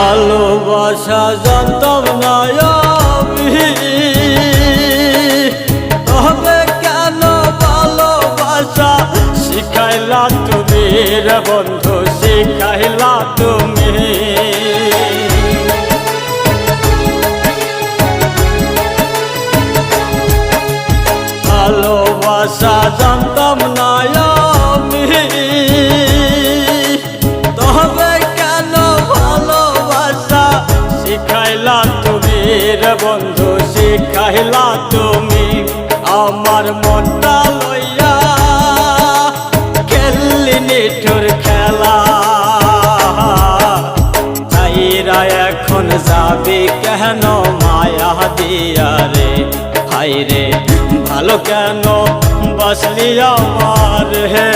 ভালোবাসা জানতাম না আমি, তবে কেন ভালোবাসা শিখাইলা তুমি রে বন্ধু, শিখাইলা তুমি। ভালোবাসা জানতাম না আমি, তবে কেন ভালোবাসা শিখাইলা তুমি রে বন্ধু, শিখাইলা তুমি। আমার মনটা লইয়া খেললি নিঠুর খেলা, তাইরা এখন যাবি কেন মায়া দিয়া রে, হাই রে ভালো কেন বাসলি আমার হে।